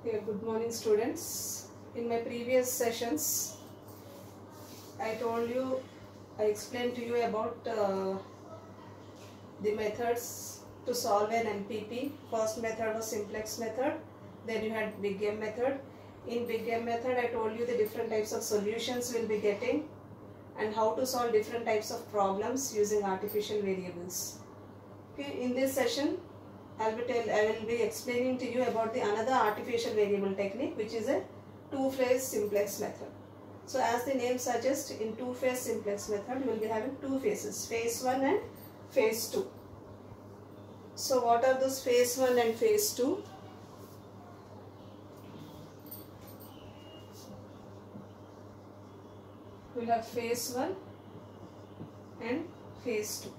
Okay, good morning students. In my previous sessions, I explained to you about the methods to solve an MPP. First method was simplex method, then you had big M method. In big M method, I told you the different types of solutions we'll be getting and how to solve different types of problems using artificial variables. Okay, in this session, I will be explaining to you about the another artificial variable technique, which is a two-phase simplex method. So as the name suggests, in two-phase simplex method, we will be having two phases, phase 1 and phase 2. So what are those phase 1 and phase 2? We will have phase 1 and phase 2.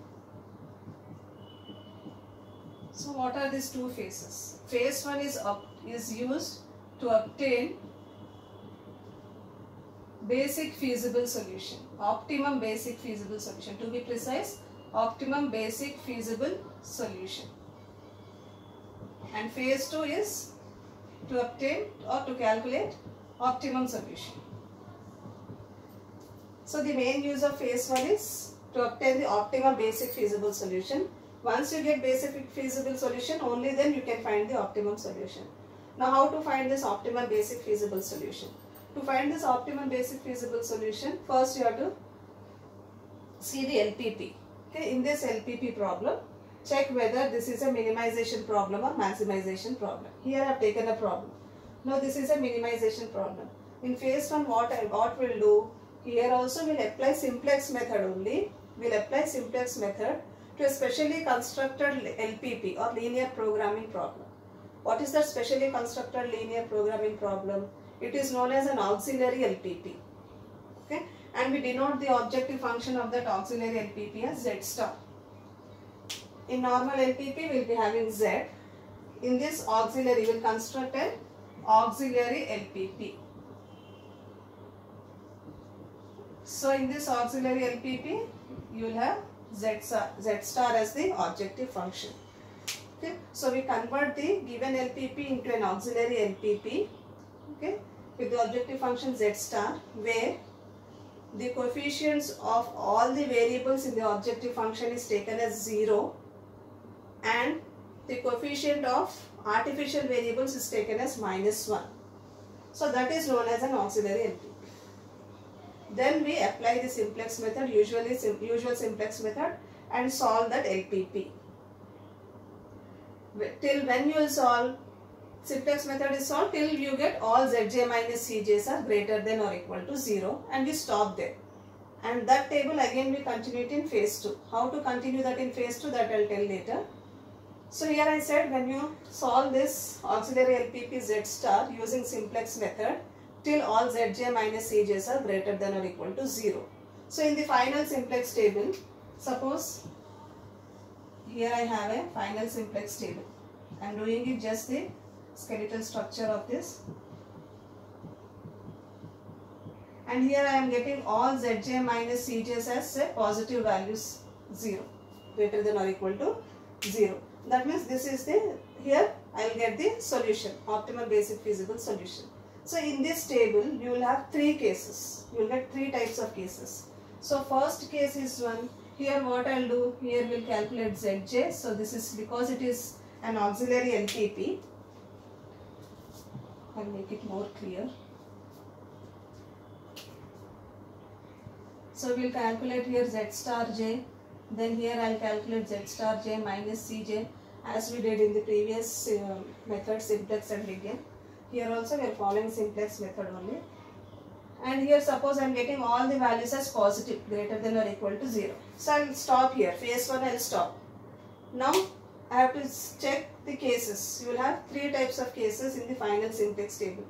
So what are these two phases? Phase 1 is used to obtain basic feasible solution, optimum basic feasible solution. To be precise, optimum basic feasible solution. And phase 2 is to obtain or to calculate optimum solution. So the main use of phase 1 is to obtain the optimum basic feasible solution. Once you get basic feasible solution, only then you can find the optimum solution. Now how to find this optimal basic feasible solution? To find this optimal basic feasible solution, first you have to see the LPP. Okay, in this LPP problem, check whether this is a minimization problem or maximization problem. Here I have taken a problem. Now this is a minimization problem. In phase 1, what we'll do, here also we'll apply simplex method only. We'll apply simplex method to a specially constructed LPP or linear programming problem. What is that specially constructed linear programming problem? It is known as an auxiliary LPP. Okay? And we denote the objective function of that auxiliary LPP as Z star. In normal LPP, we will be having Z. In this auxiliary, we will construct an auxiliary LPP. So in this auxiliary LPP, you will have Z star as the objective function. Okay, so we convert the given LPP into an auxiliary LPP, okay, with the objective function Z star, where the coefficients of all the variables in the objective function is taken as 0 and the coefficient of artificial variables is taken as -1. So that is known as an auxiliary LPP. Then we apply the simplex method, usual simplex method, and solve that LPP. Till when you will solve, simplex method is solved till you get all Zj minus Cj's are greater than or equal to 0, and we stop there. And that table again we continue it in phase 2. How to continue that in phase 2, that I will tell later. So here I said, when you solve this auxiliary LPP Z star using simplex method, till all Zj minus Cj's are greater than or equal to 0. So in the final simplex table, suppose here I have a final simplex table. I am doing it just the skeletal structure of this. And here I am getting all Zj minus Cj's as positive values 0, greater than or equal to 0. That means this is the, here I will get the solution, optimal basic feasible solution. So in this table, you will have 3 cases. You will get 3 types of cases. So first case is 1. Here what I will do, here we will calculate Zj. So this is because it is an auxiliary LPP. I will make it more clear. So we will calculate here Z star j. Then here I will calculate Z star j minus Cj, as we did in the previous method, simplex and big M. Here also we are following simplex method only. And here suppose I am getting all the values as positive, greater than or equal to 0. So I will stop here. Phase 1 I will stop. Now I have to check the cases. You will have 3 types of cases in the final simplex table.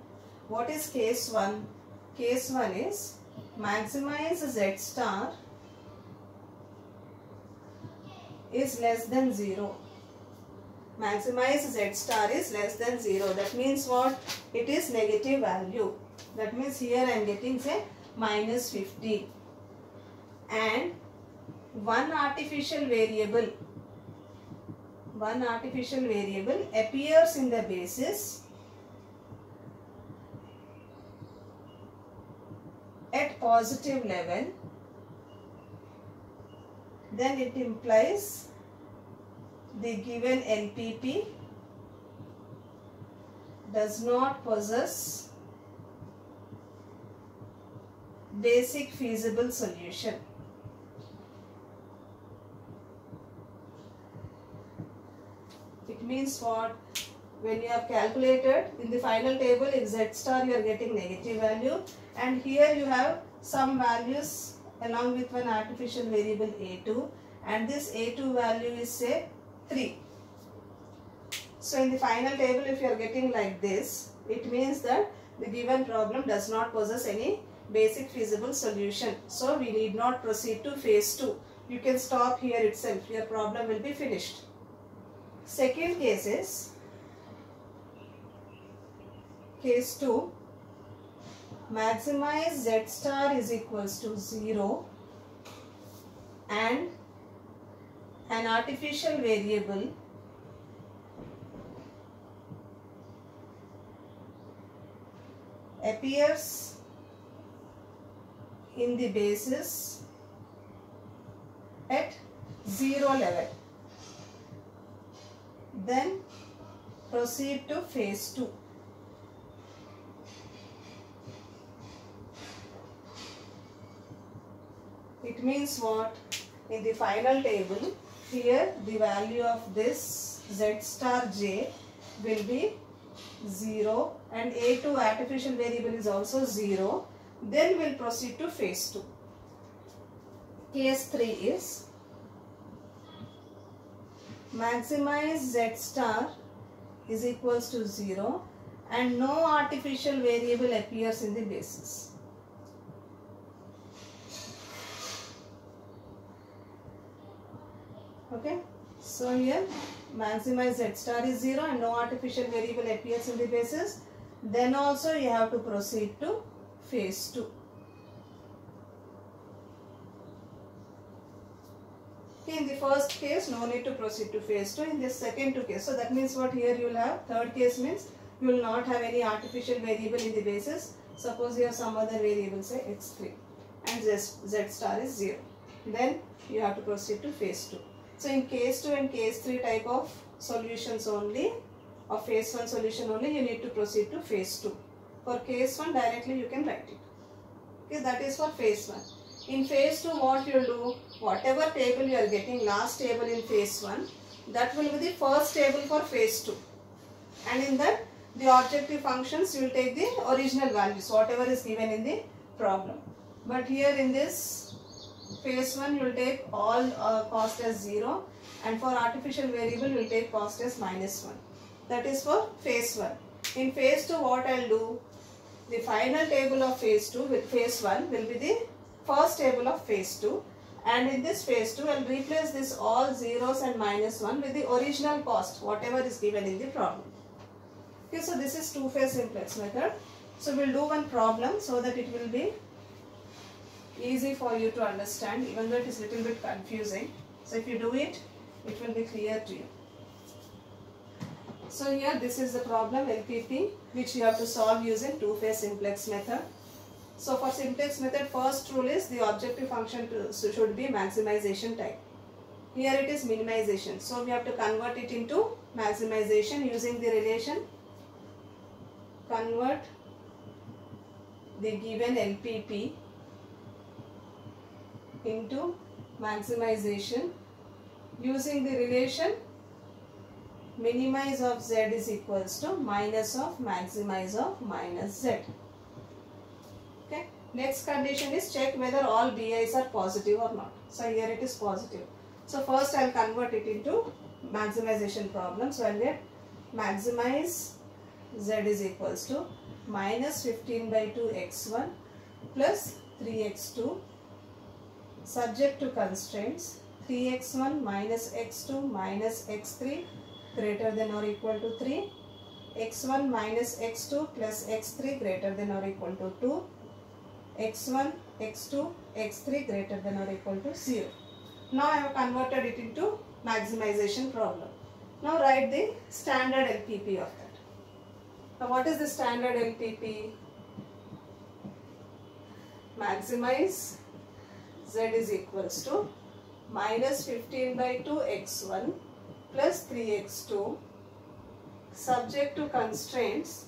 What is case 1? Case 1 is maximize Z star is less than 0. Maximize Z star is less than 0. That means what? It is negative value. That means here I am getting say -50. And one artificial variable appears in the basis positive 11, then it implies the given LPP does not possess basic feasible solution. It means what? When you have calculated in the final table, in Z star you are getting negative value, and here you have some values along with one artificial variable A2, and this A2 value is say 3. So in the final table, if you are getting like this, it means that the given problem does not possess any basic feasible solution. So we need not proceed to phase 2. You can stop here itself. Your problem will be finished. Second case is case 2. Maximize Z star is equals to 0 and an artificial variable appears in the basis at 0 level. Then proceed to phase 2. It means what? In the final table, here the value of this Z star j will be 0 and A2 artificial variable is also 0. Then we'll proceed to phase 2. Case 3 is maximize Z star is equals to 0 and no artificial variable appears in the basis. Okay, so here maximize Z star is 0 and no artificial variable appears in the basis. Then also you have to proceed to phase 2. Okay, in the first case no need to proceed to phase 2. In the second 2 case, so that means what? Here you will have, third case means you will not have any artificial variable in the basis. Suppose you have some other variable, say x3, and Z star is 0. Then you have to proceed to phase 2. So in case 2 and case 3 type of solutions only, or phase 1 solution only, you need to proceed to phase 2. For case 1 directly you can write it. Okay, that is for phase 1. In phase 2 what you will do, whatever table you are getting, last table in phase 1, that will be the first table for phase 2. And in that the objective functions you will take the original values, whatever is given in the problem. But here in this phase 1 you will take all cost as 0, and for artificial variable you will take cost as -1. That is for phase 1. In phase 2 what I will do, the final table of phase 2 with phase 1 will be the first table of phase 2, and in this phase 2 I will replace this all zeros and -1 with the original cost, whatever is given in the problem. Okay, so this is two-phase simplex method. So we will do one problem so that it will be easy for you to understand, even though it is little bit confusing. So if you do it, it will be clear to you. So here this is the problem LPP, which you have to solve using two-phase simplex method. So for simplex method, first rule is the objective function should be maximization type. Here it is minimization. So we have to convert it into maximization using the relation convert the given LPP into maximization using the relation minimize of z is equals to minus of maximize of minus z. Okay. Next condition is check whether all bi's are positive or not. So here it is positive. So first I will convert it into maximization problem. So I will get maximize z is equals to minus 15 by 2 x1 plus 3x2 subject to constraints 3x1 minus x2 minus x3 greater than or equal to 3, x1 minus x2 plus x3 greater than or equal to 2, x1, x2, x3 greater than or equal to 0. Now I have converted it into maximization problem. Now write the standard LPP of that. Now what is the standard LPP? maximize z is equals to minus 15 by 2 x1 plus 3x2 subject to constraints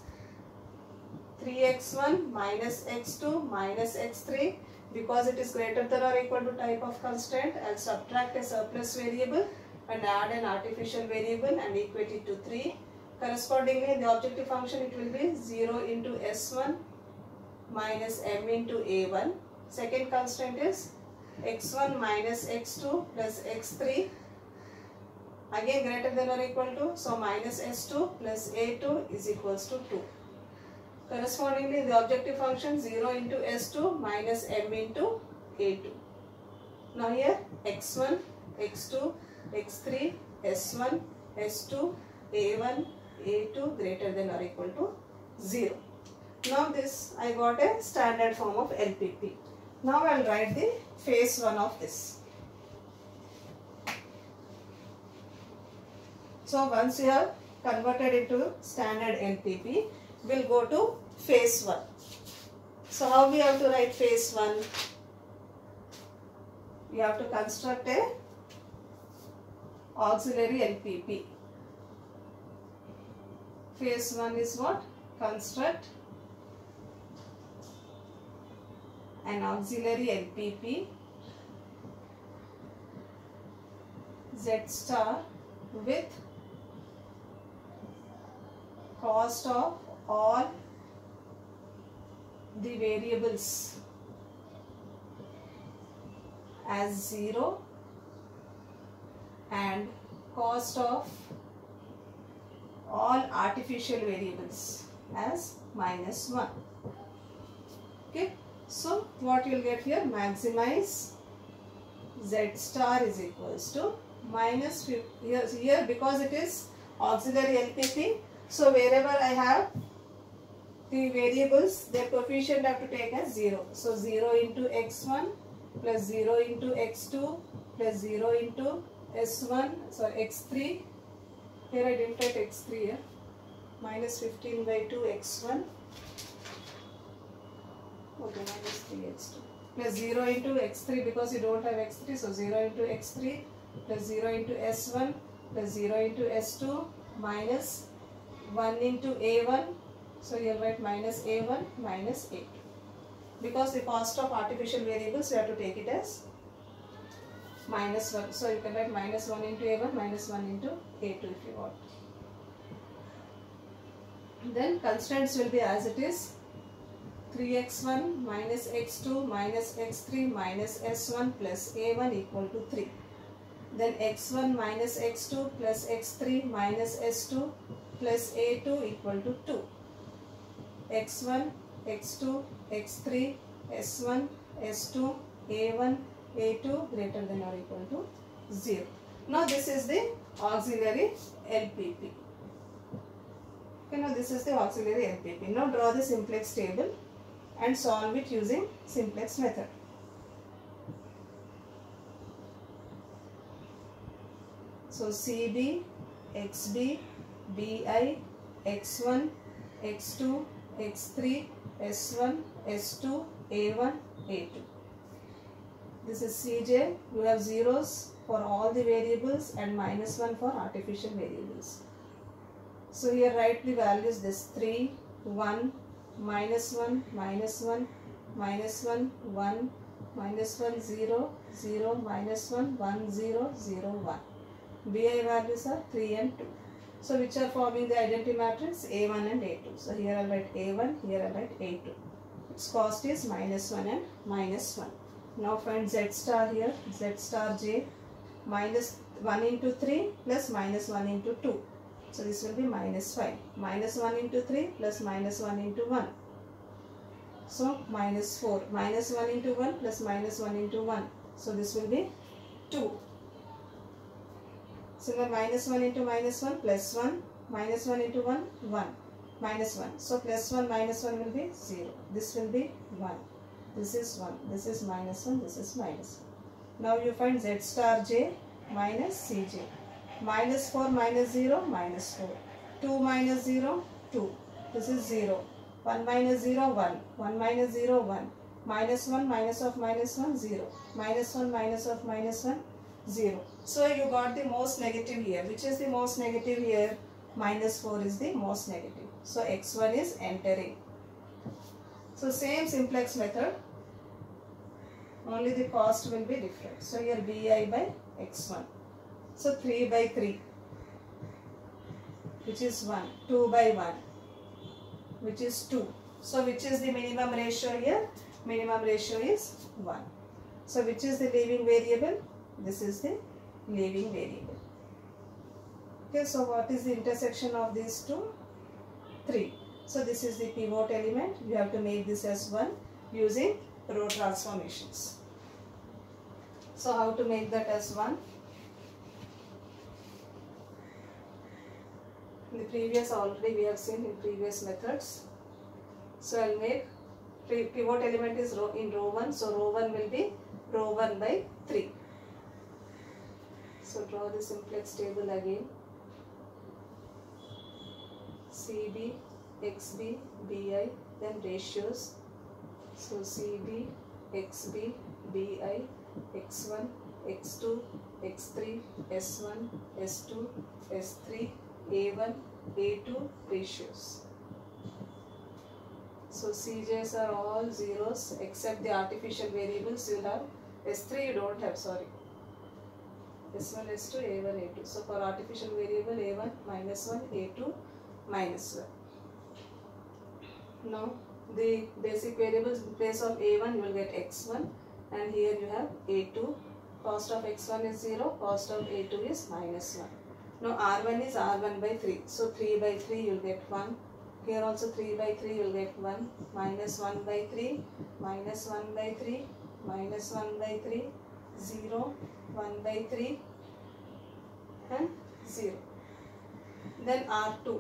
3x1 minus x2 minus x3. Because it is greater than or equal to type of constraint, I'll subtract a surplus variable and add an artificial variable and equate it to 3. Correspondingly, in the objective function it will be 0 into s1 minus m into a1. Second constraint is x1 minus x2 plus x3, again greater than or equal to, so minus s2 plus a2 is equals to 2. Correspondingly, the objective function 0 into s2 minus m into a2. Now here x1, x2, x3, s1, s2, a1, a2 greater than or equal to 0. Now this I got a standard form of LPP. Now I will write the phase 1 of this. So once you have converted into standard LPP, we will go to phase 1. So how we have to write phase 1? We have to construct a auxiliary LPP. Phase 1 is what? Construct an auxiliary LPP Z star with cost of all the variables as 0 and cost of all artificial variables as minus 1. Okay. So what you will get here, maximize Z star is equals to minus, here because it is auxiliary LPP, so wherever I have the variables, their coefficient I have to take as 0. So 0 into x1 plus 0 into x2 plus 0 into s1, sorry x3, here I didn't write x3 here, minus 15 by 2 x1, okay, minus 3x2 plus 0 into x3 because you don't have x3, so 0 into x3 plus 0 into s1 plus 0 into s2 minus 1 into a1, so you will write minus a1 minus a2. Because the cost of artificial variables you have to take it as minus 1, so you can write minus 1 into a1 minus 1 into a2 if you want. Then constants will be as it is, 3x1 minus x2 minus x3 minus s1 plus a1 equal to 3. Then x1 minus x2 plus x3 minus s2 plus a2 equal to 2. x1, x2, x3, s1, s2, a1, a2 greater than or equal to 0. Now this is the auxiliary LPP. Okay, now this is the auxiliary LPP. Now draw the simplex table and solve it using simplex method. So CB, XB, BI, X1, X2, X3, S1, S2, A1, A2. This is CJ. You have zeros for all the variables and minus 1 for artificial variables. So here write the values this 3, 1, minus 1, minus 1, minus 1, 1, minus 1, 0, 0, minus 1, 1, 0, 0, 1. BI values are 3 and 2. So which are forming the identity matrix? A1 and A2. So here I will write A1, here I will write A2. Its cost is minus 1 and minus 1. Now find Z star here, Z star J, minus 1 into 3 plus minus 1 into 2. So this will be minus 5. Minus 1 into 3 plus minus 1 into 1. So minus 4. Minus 1 into 1 plus minus 1 into 1. So this will be 2. So then minus 1 into minus 1 plus 1. Minus 1 into 1, 1. Minus 1. So plus 1 minus 1 will be 0. This will be 1. This is 1. This is minus 1. This is minus 1. Now you find Z star J minus Cj. Minus 4 minus 0 minus 4. 2 minus 0 2. This is 0. 1 minus 0 1. 1 minus 0 1. minus 1 minus of minus 1 0, minus 1 minus of minus 1 0. So you got the most negative here. Which is the most negative here? Minus 4 is the most negative. So x1 is entering. So same simplex method, only the cost will be different. So here bi by x1. So 3 by 3, which is 1. 2 by 1, which is 2. So which is the minimum ratio here? Minimum ratio is 1. So which is the leaving variable? This is the leaving variable. Okay, so what is the intersection of these two? 3. So this is the pivot element. You have to make this as 1 using row transformations. So how to make that as 1? In the previous already we have seen in previous methods. So I'll make pivot element is in row 1. So row 1 will be row 1 by 3. So draw the simplex table again. CB, XB, BI, then ratios. So CB, XB, BI, X1, X2, X3, S1, S2, S3, A1, A2 ratios. So CJs are all zeros except the artificial variables. You have S3 you don't have, sorry. S1, S2, A1, A2. So for artificial variable A1 minus 1, A2 minus 1. Now the basic variables in place of A1 you will get X1 and here you have A2. Cost of X1 is 0, cost of A2 is minus 1. Now R1 is R1 by 3. So 3 by 3 you will get 1. Here also 3 by 3 you will get 1. Minus 1 by 3, minus 1 by 3, minus 1 by 3, 0, 1 by 3 and 0. Then R2.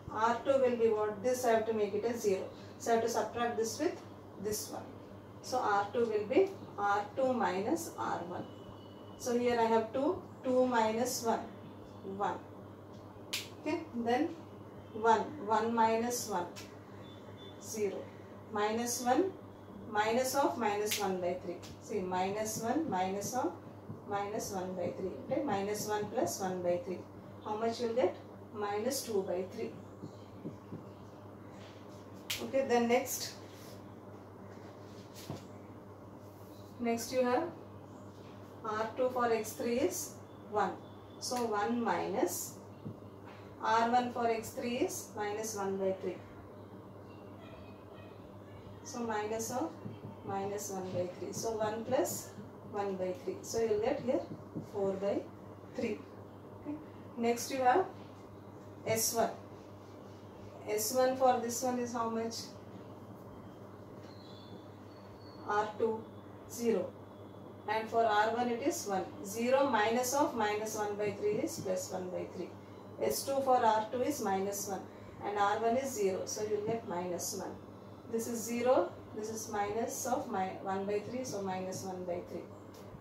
R2 will be what? This I have to make it as 0. So I have to subtract this with this one. So R2 will be R2 minus R1. So here I have 2. 2 minus 1. 1. Okay. Then 1. 1 minus 1. 0. Minus 1. Minus of minus 1 by 3. See, minus 1 minus of minus 1 by 3. Okay. Minus 1 plus 1 by 3. How much you will get? Minus 2 by 3. Okay. Then next you have R2 for X3 is 1. So 1 minus R1 for X3 is minus 1 by 3. So minus of minus 1 by 3. So 1 plus 1 by 3. So you will get here 4 by 3. Okay. Next you have S1. S1 for this one is how much? R2 0. And for R1 it is 1. 0 minus of minus 1 by 3 is plus 1 by 3. S2 for R2 is minus 1 and R1 is 0. So you will get minus 1. This is 0. This is minus of 1 by 3. So minus 1 by 3.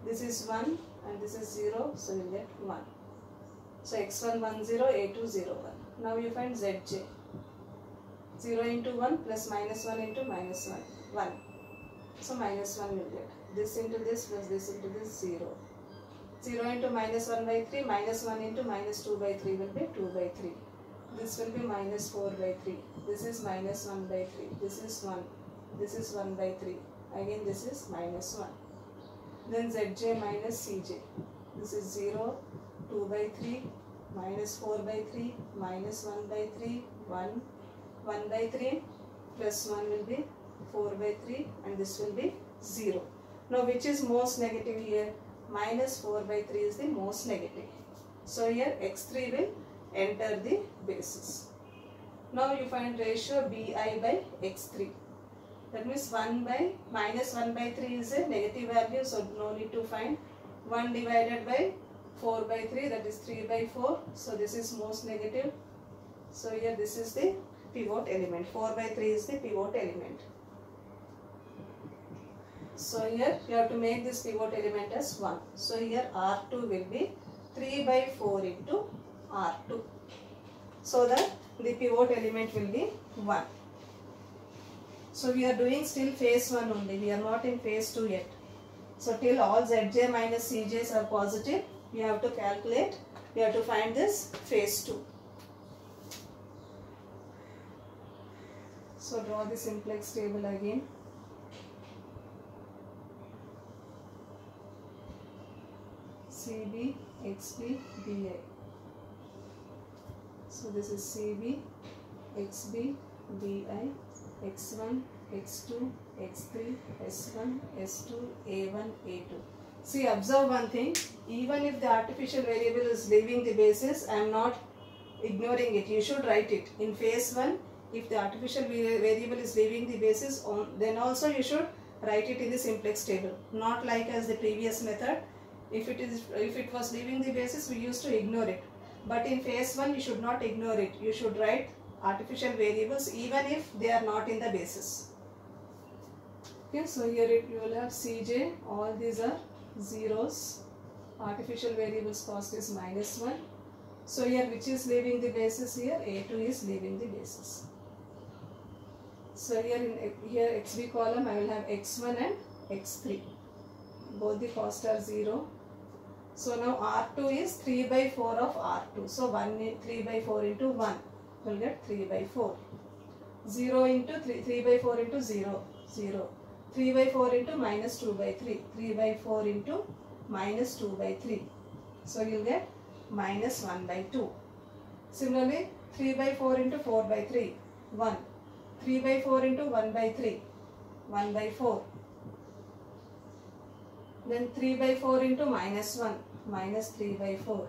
This is 1 and this is 0. So you will get 1. So x1 1 0, a2 0 1. Now you find zj. 0 into 1 plus minus 1 into minus 1. 1. So minus 1 you will get. This into this plus this into this 0. 0 into minus 1 by 3 minus 1 into minus 2 by 3 will be 2 by 3. This will be minus 4 by 3. This is minus 1 by 3. This is 1. This is 1 by 3. Again this is minus 1. Then zj minus cj. This is 0, 2 by 3, minus 4 by 3, minus 1 by 3, 1, 1 by 3, plus 1 will be 4 by 3 and this will be 0. Now which is most negative here? Minus 4 by 3 is the most negative. So here x3 will enter the basis. Now you find ratio bi by x3. That means 1 by minus 1 by 3 is a negative value, so no need to find. 1 divided by 4 by 3, that is 3 by 4. So this is most negative. So here this is the pivot element. 4 by 3 is the pivot element. So here you have to make this pivot element as 1. So here R2 will be 3 by 4 into R2. So that the pivot element will be 1. So we are doing still phase 1 only. We are not in phase 2 yet. So till all Zj minus Cj's are positive, we have to calculate. We have to find this phase 2. So draw the simplex table again. CB, XB, BI. So this is CB, XB, BI, X1, X2, X3, S1, S2, A1, A2. See, observe one thing. Even if the artificial variable is leaving the basis, I am not ignoring it. You should write it. In phase 1, if the artificial variable is leaving the basis, then also you should write it in the simplex table. Not like as the previous method. If it was leaving the basis, we used to ignore it. But in phase 1, you should not ignore it. You should write artificial variables even if they are not in the basis. Okay, so here you will have Cj, all these are zeros. Artificial variables cost is -1. So here which is leaving the basis here? A2 is leaving the basis. So here XB column I will have X1 and X3. Both the costs are 0. So now R2 is 3 by 4 of R2. So 3 by 4 into 1. You will get 3 by 4. 0 into 3 by 4 into 0. 0. 3 by 4 into minus 2 by 3. 3 by 4 into minus 2 by 3. So you will get minus 1 by 2. Similarly, 3 by 4 into 4 by 3. 1. 3 by 4 into 1 by 3. 1 by 4. Then 3 by 4 into minus 1. Minus 3 by 4.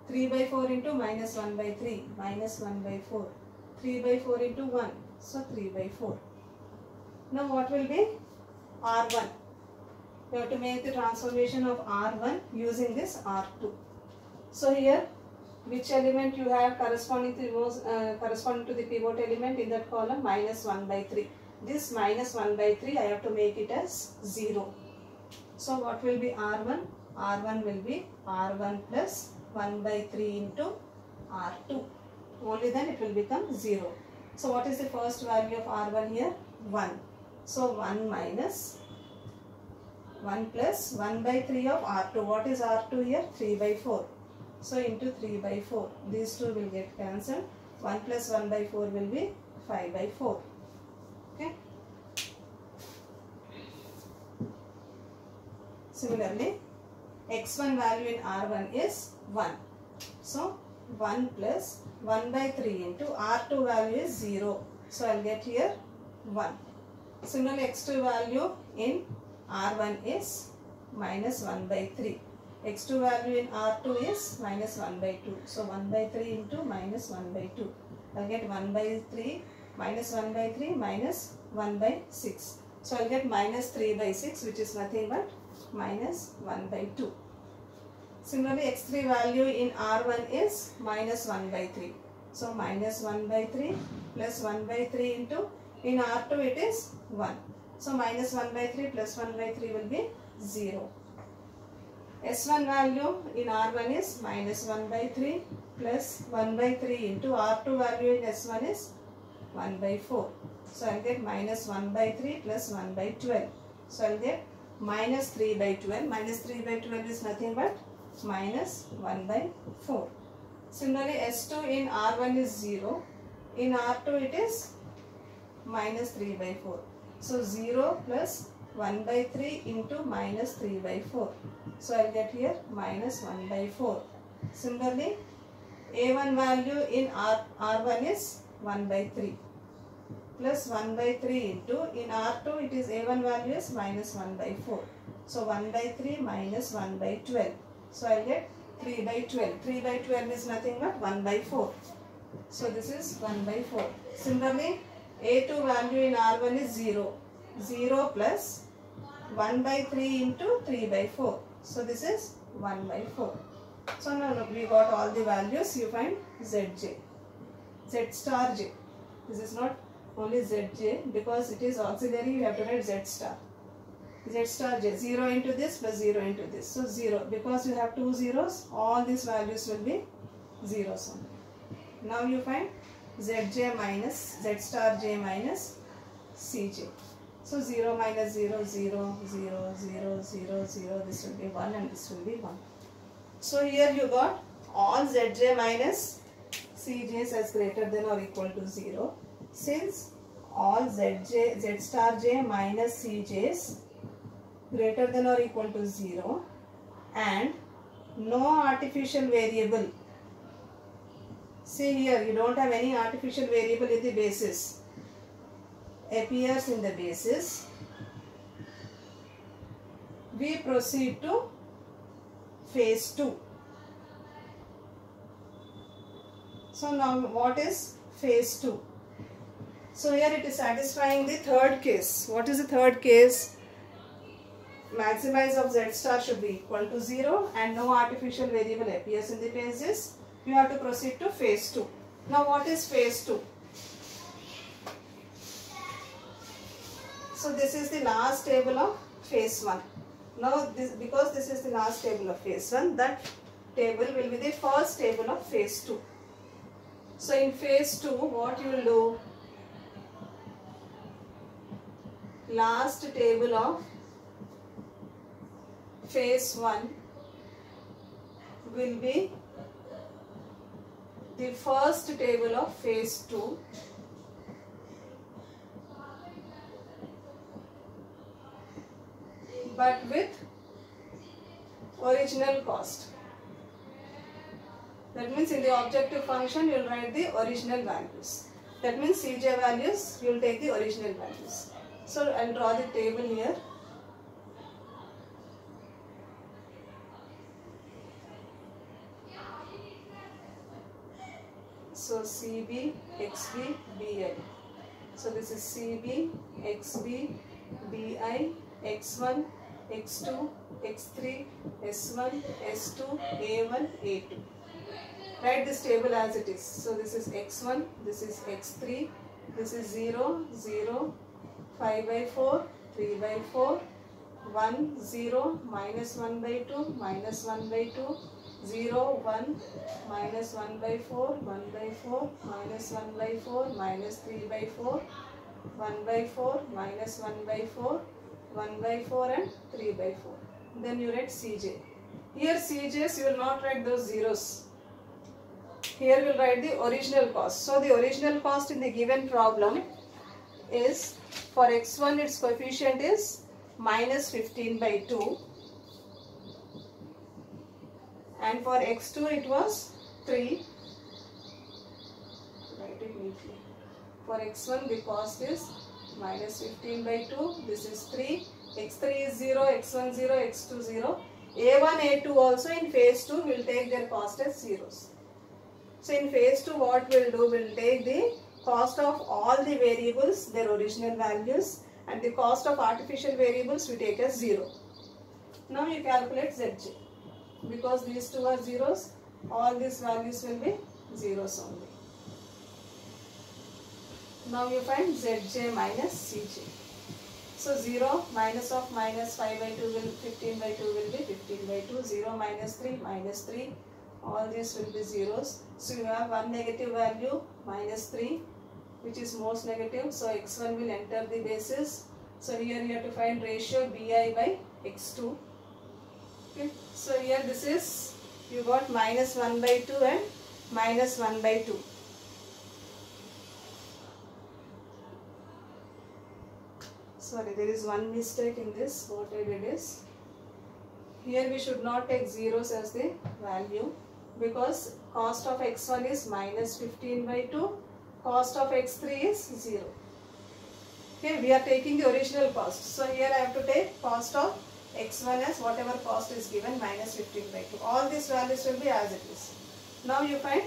3 by 4 into minus 1 by 3. Minus 1 by 4. 3 by 4 into 1. So 3 by 4. Now what will be R1? You have to make the transformation of R1 using this R2. So here, which element you have corresponding to the pivot element in that column? Minus 1 by 3. This minus 1 by 3 I have to make it as 0. So what will be R1? R1 will be R1 plus 1 by 3 into R2. Only then it will become 0. So what is the first value of R1 here? 1. So 1 minus 1 plus 1 by 3 of R2. What is R2 here? 3 by 4. So into 3 by 4. These two will get cancelled. 1 plus 1 by 4 will be 5 by 4. Okay. Similarly, x1 value in R1 is 1. So 1 plus 1 by 3 into R2 value is 0. So I will get here 1. Similarly, x2 value in R1 is minus 1 by 3. x2 value in R2 is minus 1 by 2. So 1 by 3 into minus 1 by 2. I will get 1 by 3 minus 1 by 3 minus 1 by 6. So I will get minus 3 by 6, which is nothing but minus 1 by 2. Similarly, x3 value in R1 is minus 1 by 3. So minus 1 by 3 plus 1 by 3 into, in R2 it is 1. So minus 1 by 3 plus 1 by 3 will be 0. S1 value in R1 is minus 1 by 3 plus 1 by 3 into R2 value in S1 is 1 by 4. So I will get minus 1 by 3 plus 1 by 12. So I will get minus 3 by 12. Minus 3 by 12 is nothing but minus 1 by 4. Similarly, S2 in R1 is 0. In R2 it is minus 3 by 4. So 0 plus 1 by 3 into minus 3 by 4. So I will get here minus 1 by 4. Similarly, A1 value in R1 is 1 by 3 plus 1 by 3 into, in R2 it is A1 value is minus 1 by 4. So 1 by 3 minus 1 by 12. So I will get 3 by 12. 3 by 12 is nothing but 1 by 4. So this is 1 by 4. Similarly, A2 value in R1 is 0. 0 plus 1 by 3 into 3 by 4. So this is 1 by 4. So now we got all the values. You find Zj. Z star j. This is not only Zj, because it is auxiliary, you have to write Z star. Z star j. 0 into this plus 0 into this. So 0. Because you have two zeros, all these values will be zeros only. Now you find Zj minus Z star j minus Cj. So 0 minus 0, 0, 0, 0, 0, 0, this will be 1 and this will be 1. So here you got all Zj minus Cj's as greater than or equal to 0. Since all Zj, Z star j minus Cj's greater than or equal to 0 and no artificial variable. See here, you don't have any artificial variable in the basis. Appears in the basis. We proceed to phase 2. So now what is phase 2? So here it is satisfying the third case. What is the third case? Maximize of Z star should be equal to 0 and no artificial variable appears in the basis. You have to proceed to phase 2. Now what is phase 2? So this is the last table of phase 1. Now because this is the last table of phase 1, that table will be the first table of phase 2. So in phase 2, what you will do? Last table of phase 1 will be the first table of phase 2. But with original cost. That means in the objective function you will write the original values. That means Cj values, you will take the original values. So I will draw the table here. So CB, XB, BI. So this is CB, XB, BI, X1, X2, X3, S1, S2, A1, A2. Write this table as it is. So this is X1, this is X3, this is 0, 0, 5 by 4, 3 by 4, 1, 0, minus 1 by 2, minus 1 by 2, 0, 1, minus 1 by 4, 1 by 4, minus 1 by 4, minus 3 by 4, 1 by 4, minus 1 by 4, 1 by 4 and 3 by 4. Then you write Cj. Here Cj's you will not write those zeros. Here we will write the original cost. So the original cost in the given problem is, for x1 its coefficient is minus 15 by 2 and for x2 it was 3. Write it neatly. For x1 the cost is minus 15 by 2, this is 3, x3 is 0, x1 0, x2 0. A1, A2 also in phase 2 will take their cost as zeros. So in phase 2 what we will do, we will take the cost of all the variables, their original values, and the cost of artificial variables we take as 0. Now you calculate Zj. Because these two are zeros, all these values will be zeros only. Now you find Zj minus Cj. So 0 minus of minus 5 by 2 will 15 by 2 will be 15 by 2. 0 minus 3 minus 3. All these will be zeros. So you have one negative value minus 3, which is most negative. So x1 will enter the basis. So here you have to find ratio bi by x2. Okay. So here this is, you got minus 1 by 2 and minus 1 by 2. Sorry, there is one mistake in this. What I did is, here we should not take zeros as the value, because cost of x1 is minus 15 by 2, cost of x3 is 0. Okay, we are taking the original cost. So here I have to take cost of x1 as whatever cost is given minus 15 by 2. All these values will be as it is. Now you find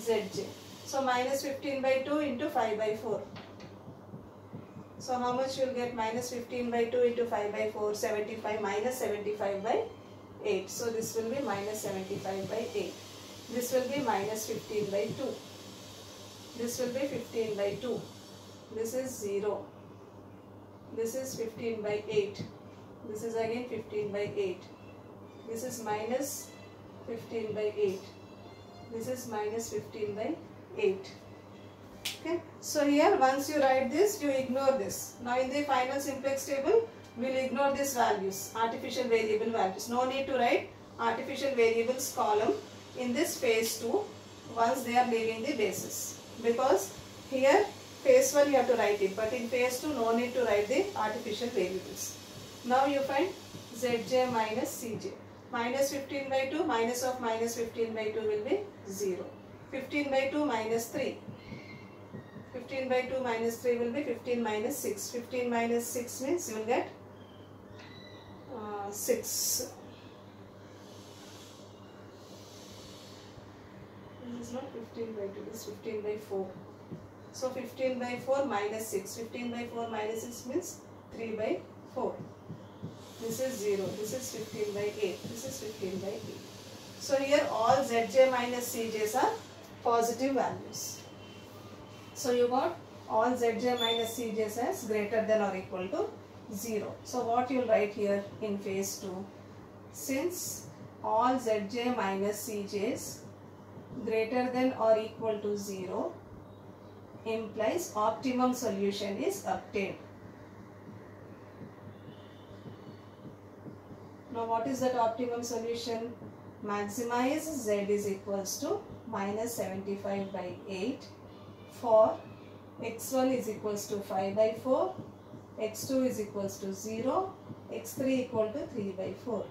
Zj. So minus 15 by 2 into 5 by 4. So how much you will get? Minus 15 by 2 into 5 by 4, 75 minus 75 by 8. So this will be minus 75 by 8. This will be minus 15 by 2. This will be 15 by 2. This is 0. This is 15 by 8. This is again 15 by 8. This is minus 15 by 8. This is minus 15 by 8. Okay, so here once you write this, you ignore this. Now in the final simplex table, we will ignore these values, artificial variable values. No need to write artificial variables column in this phase 2 once they are leaving the basis, because here phase 1 you have to write it, but in phase 2 no need to write the artificial variables. Now you find Zj minus Cj. Minus 15 by 2, minus of minus 15 by 2 will be 0. 15 by 2 minus 3. 15 by 2 minus 3 will be 15 minus 6. 15 minus 6 means you will get 6. This is not 15 by 2, this is 15 by 4. So 15 by 4 minus 6. 15 by 4 minus 6 means 3 by 4. This is 0. This is 15 by 8. This is 15 by 8. So here all Zj minus Cj's are positive values. So you got all Zj minus Cj's as greater than or equal to 0. So what you will write here in phase 2? Since all Zj minus Cj's greater than or equal to 0 implies optimum solution is obtained. Now what is that optimum solution? Maximize Z is equals to minus 75 by 8 for x1 is equals to 5 by 4, x2 is equals to 0, x3 equal to 3 by 4.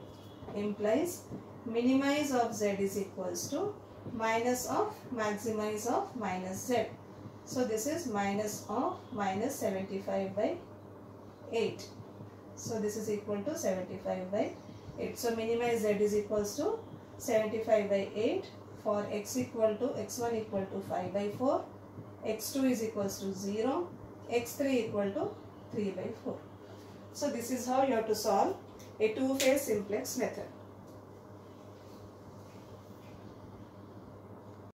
Implies minimize of Z is equals to minus of maximize of minus Z. So this is minus of minus 75 by 8. So this is equal to 75 by 8. So minimize Z is equals to 75 by 8 for x1 equal to 5 by 4, x2 is equals to 0, x3 equal to 3 by 4. So this is how you have to solve a two-phase simplex method.